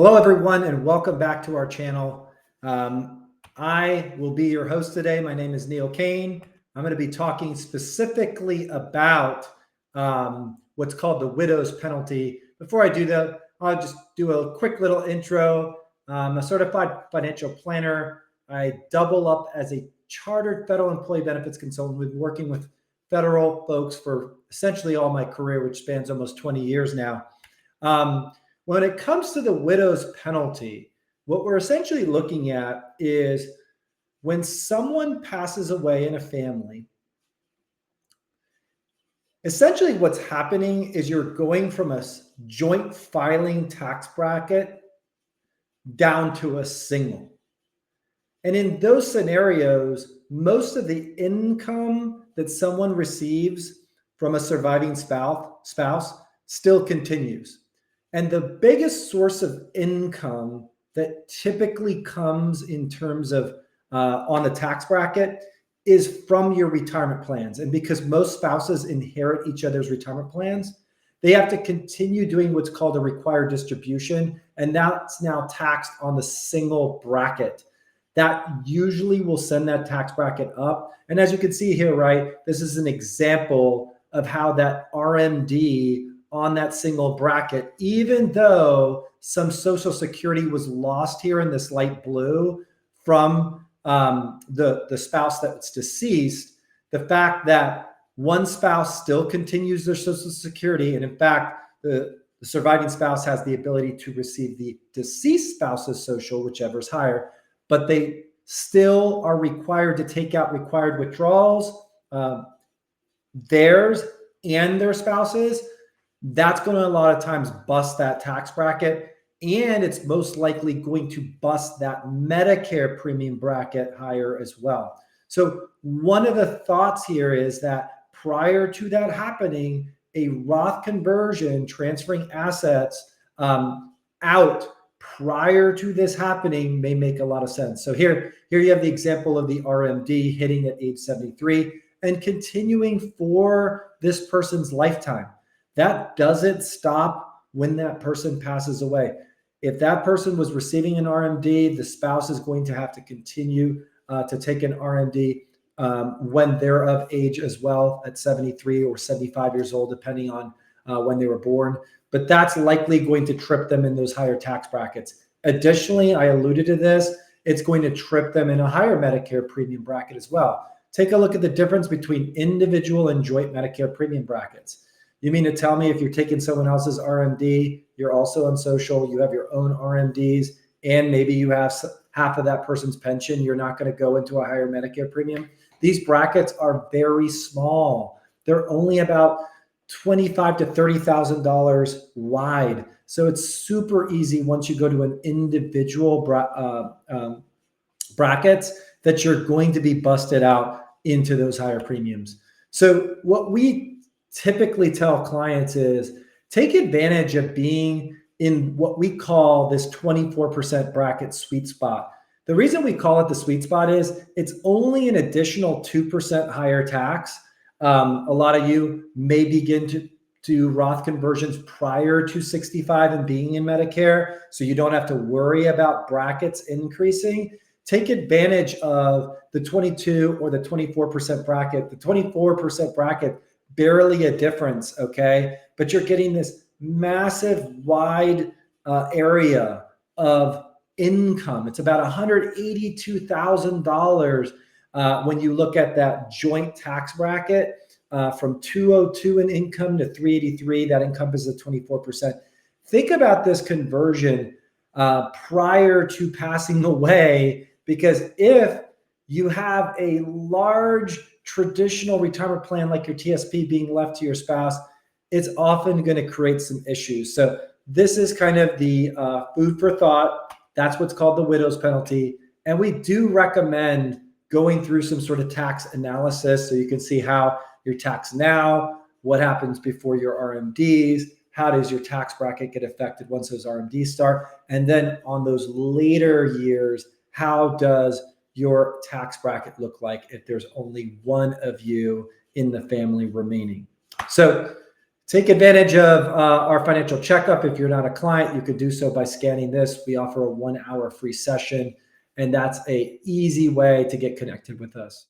Hello, everyone, and welcome back to our channel. I will be your host today. My name is Neil Kane. I'm going to be talking specifically about what's called the widow's penalty. Before I do that, I'll just do a quick little intro. I'm a certified financial planner. I double up as a chartered federal employee benefits consultant. We've been working with federal folks for essentially all my career, which spans almost 20 years now. When it comes to the widow's penalty, what we're essentially looking at is when someone passes away in a family, essentially what's happening is you're going from a joint filing tax bracket down to a single. And in those scenarios, most of the income that someone receives from a surviving spouse still continues. And the biggest source of income that typically comes in terms of on the tax bracket is from your retirement plans. And because most spouses inherit each other's retirement plans, they have to continue doing what's called a required distribution. And that's now taxed on the single bracket. That usually will send that tax bracket up. And as you can see here, right, this is an example of how that RMD on that single bracket, even though some Social Security was lost here in this light blue from the spouse that's deceased, the fact that one spouse still continues their Social Security, and in fact, the surviving spouse has the ability to receive the deceased spouse's social, whichever is higher, but they still are required to take out required withdrawals, theirs and their spouses. That's going to a lot of times bust that tax bracket, and it's most likely going to bust that Medicare premium bracket higher as well. So one of the thoughts here is that prior to that happening, a Roth conversion, transferring assets out prior to this happening may make a lot of sense. So here you have the example of the RMD hitting at age 73 and continuing for this person's lifetime. That doesn't stop when that person passes away. If that person was receiving an RMD, the spouse is going to have to continue to take an RMD when they're of age as well, at 73 or 75 years old, depending on when they were born. But that's likely going to trip them in those higher tax brackets. Additionally, I alluded to this, it's going to trip them in a higher Medicare premium bracket as well. Take a look at the difference between individual and joint Medicare premium brackets. You mean to tell me if you're taking someone else's RMD, you're also on social, you have your own RMDs, and maybe you have half of that person's pension, you're not going to go into a higher Medicare premium? These brackets are very small. They're only about $25,000 to $30,000 wide. So it's super easy once you go to an individual brackets that you're going to be busted out into those higher premiums. So what we typically tell clients is take advantage of being in what we call this 24% bracket sweet spot. The reason we call it the sweet spot is it's only an additional 2% higher tax. A lot of you may begin to do Roth conversions prior to 65 and being in Medicare, so you don't have to worry about brackets increasing. Take advantage of the 22 or the 24% bracket. The 24% bracket, barely a difference, okay? But you're getting this massive wide area of income. It's about $182,000 when you look at that joint tax bracket from 202 in income to 383. That encompasses 24%. Think about this conversion prior to passing away, because if you have a large traditional retirement plan like your TSP being left to your spouse, it's often going to create some issues. So this is kind of the food for thought. That's what's called the widow's penalty. And we do recommend going through some sort of tax analysis so you can see how you're taxed now, what happens before your RMDs, how does your tax bracket get affected once those RMDs start, and then on those later years, how does your tax bracket look like if there's only one of you in the family remaining. So Take advantage of our financial checkup. If you're not a client, you could do so by scanning this. We offer a 1 hour free session, and that's a easy way to get connected with us.